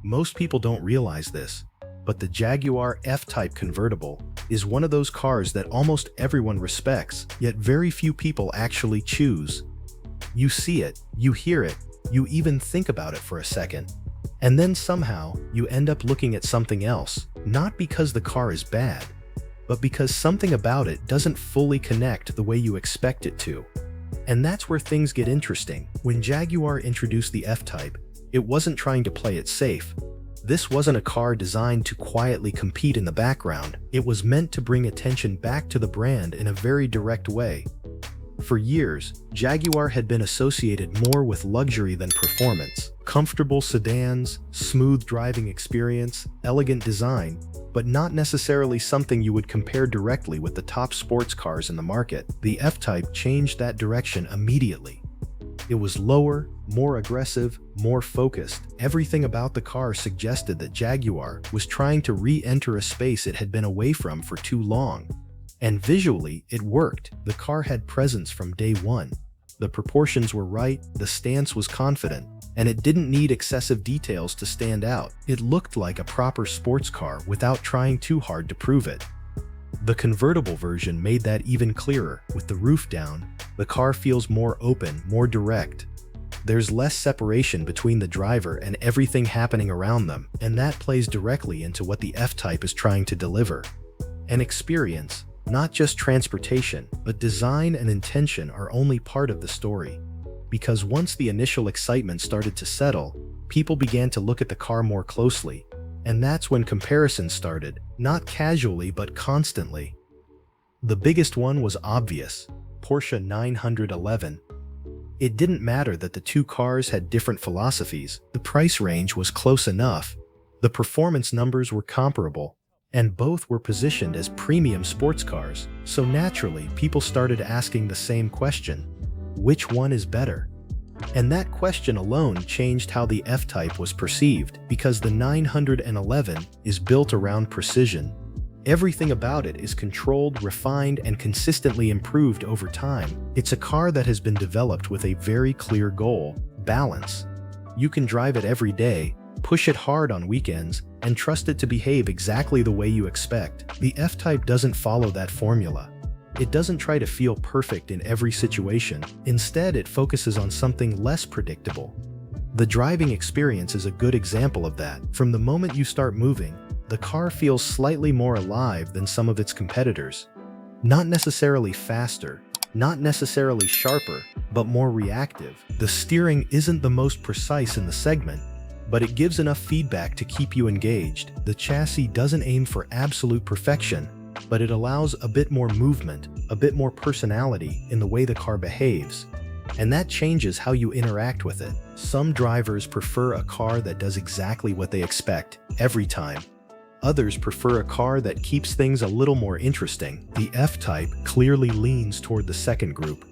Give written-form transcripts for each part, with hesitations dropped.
Most people don't realize this, but the Jaguar F-Type Convertible is one of those cars that almost everyone respects, yet very few people actually choose. You see it, you hear it, you even think about it for a second. And then somehow, you end up looking at something else, not because the car is bad, but because something about it doesn't fully connect the way you expect it to. And that's where things get interesting. When Jaguar introduced the F-Type, it wasn't trying to play it safe. This wasn't a car designed to quietly compete in the background. It was meant to bring attention back to the brand in a very direct way. For years, Jaguar had been associated more with luxury than performance. Comfortable sedans, smooth driving experience, elegant design, but not necessarily something you would compare directly with the top sports cars in the market. The F-Type changed that direction immediately. It was lower, more aggressive, more focused. Everything about the car suggested that Jaguar was trying to re-enter a space it had been away from for too long. And visually, it worked. The car had presence from day one. The proportions were right, the stance was confident, and it didn't need excessive details to stand out. It looked like a proper sports car without trying too hard to prove it. The convertible version made that even clearer. With the roof down, the car feels more open, more direct. There's less separation between the driver and everything happening around them, and that plays directly into what the F-Type is trying to deliver. An experience, not just transportation, but design and intention are only part of the story. Because once the initial excitement started to settle, people began to look at the car more closely. And that's when comparisons started, not casually but constantly. The biggest one was obvious: Porsche 911. It didn't matter that the two cars had different philosophies, the price range was close enough, the performance numbers were comparable, and both were positioned as premium sports cars, so naturally people started asking the same question: which one is better? And that question alone changed how the F-Type was perceived, because the 911 is built around precision. Everything about it is controlled, refined, and consistently improved over time. It's a car that has been developed with a very clear goal: balance. You can drive it every day, push it hard on weekends, and trust it to behave exactly the way you expect. The F-Type doesn't follow that formula. It doesn't try to feel perfect in every situation. Instead, it focuses on something less predictable. The driving experience is a good example of that. From the moment you start moving, the car feels slightly more alive than some of its competitors. Not necessarily faster, not necessarily sharper, but more reactive. The steering isn't the most precise in the segment, but it gives enough feedback to keep you engaged. The chassis doesn't aim for absolute perfection, but it allows a bit more movement, a bit more personality in the way the car behaves. And that changes how you interact with it. Some drivers prefer a car that does exactly what they expect, every time. Others prefer a car that keeps things a little more interesting. The F-Type clearly leans toward the second group.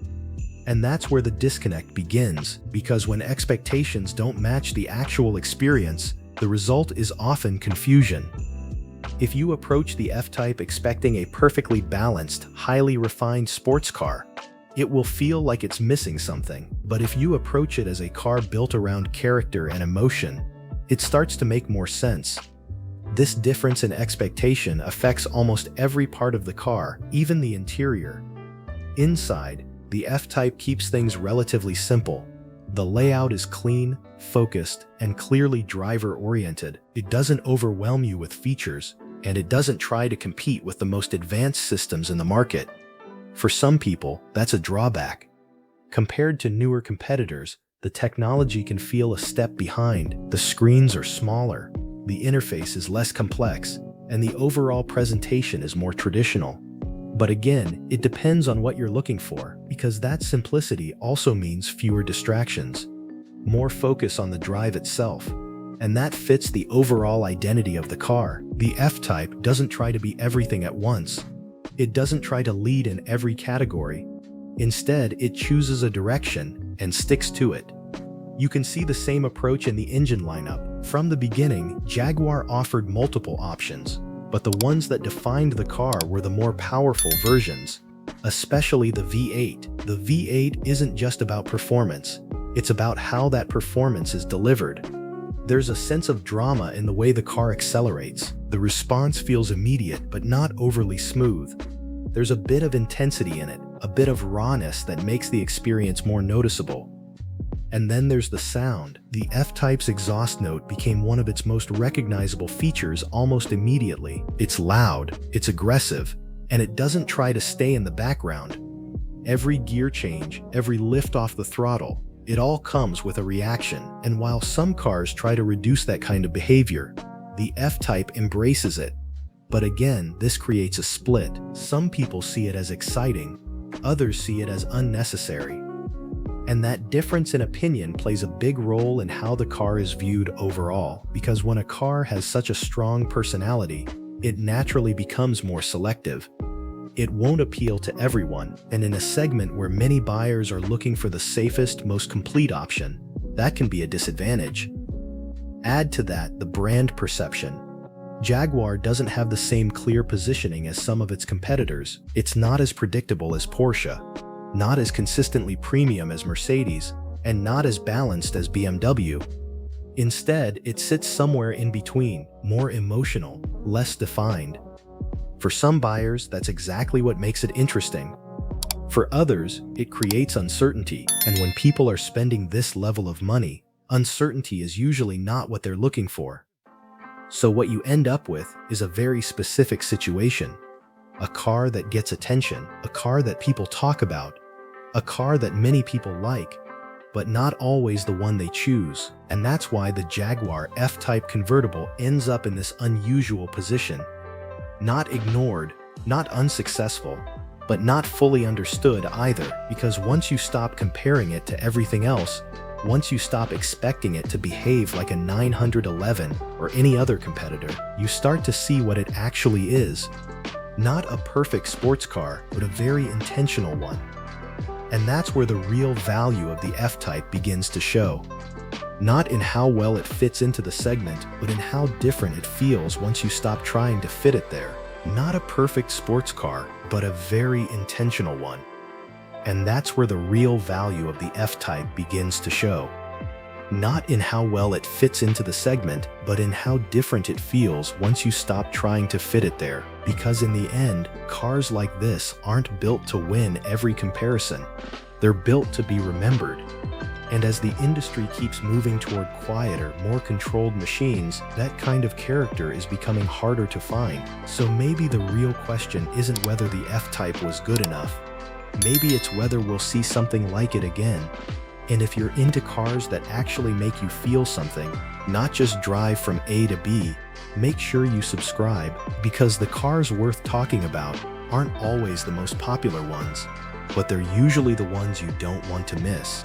And that's where the disconnect begins, because when expectations don't match the actual experience, the result is often confusion. If you approach the F-Type expecting a perfectly balanced, highly refined sports car, it will feel like it's missing something. But if you approach it as a car built around character and emotion, it starts to make more sense. This difference in expectation affects almost every part of the car, even the interior. Inside, the F-Type keeps things relatively simple. The layout is clean, focused, and clearly driver-oriented. It doesn't overwhelm you with features, and it doesn't try to compete with the most advanced systems in the market. For some people, that's a drawback. Compared to newer competitors, the technology can feel a step behind. The screens are smaller, the interface is less complex, and the overall presentation is more traditional. But again, it depends on what you're looking for, because that simplicity also means fewer distractions, more focus on the drive itself, and that fits the overall identity of the car. The F-Type doesn't try to be everything at once. It doesn't try to lead in every category. Instead, it chooses a direction and sticks to it. You can see the same approach in the engine lineup. From the beginning, Jaguar offered multiple options, but the ones that defined the car were the more powerful versions, especially the V8. The V8 isn't just about performance, it's about how that performance is delivered. There's a sense of drama in the way the car accelerates. The response feels immediate but not overly smooth. There's a bit of intensity in it, a bit of rawness that makes the experience more noticeable. And then there's the sound. The F-Type's exhaust note became one of its most recognizable features almost immediately. It's loud, it's aggressive, and it doesn't try to stay in the background. Every gear change, every lift off the throttle, it all comes with a reaction. And while some cars try to reduce that kind of behavior, the F-Type embraces it. But again, this creates a split. Some people see it as exciting, others see it as unnecessary. And that difference in opinion plays a big role in how the car is viewed overall, because when a car has such a strong personality, it naturally becomes more selective. It won't appeal to everyone, and in a segment where many buyers are looking for the safest, most complete option, that can be a disadvantage. Add to that the brand perception. Jaguar doesn't have the same clear positioning as some of its competitors. It's not as predictable as Porsche, not as consistently premium as Mercedes, and not as balanced as BMW. Instead, it sits somewhere in between, more emotional, less defined. For some buyers, that's exactly what makes it interesting. For others, it creates uncertainty, and when people are spending this level of money, uncertainty is usually not what they're looking for. So what you end up with is a very specific situation. A car that gets attention, a car that people talk about, a car that many people like, but not always the one they choose. And that's why the Jaguar F-Type Convertible ends up in this unusual position. Not ignored, not unsuccessful, but not fully understood either, because once you stop comparing it to everything else, once you stop expecting it to behave like a 911 or any other competitor, you start to see what it actually is. Not a perfect sports car, but a very intentional one. And that's where the real value of the F-Type begins to show. Not in how well it fits into the segment, but in how different it feels once you stop trying to fit it there. Not a perfect sports car, but a very intentional one. And that's where the real value of the F-Type begins to show. Not in how well it fits into the segment, but in how different it feels once you stop trying to fit it there. Because in the end, cars like this aren't built to win every comparison. They're built to be remembered. And as the industry keeps moving toward quieter, more controlled machines, that kind of character is becoming harder to find. So maybe the real question isn't whether the F-Type was good enough. Maybe it's whether we'll see something like it again. And if you're into cars that actually make you feel something, not just drive from A to B, make sure you subscribe, because the cars worth talking about aren't always the most popular ones, but they're usually the ones you don't want to miss.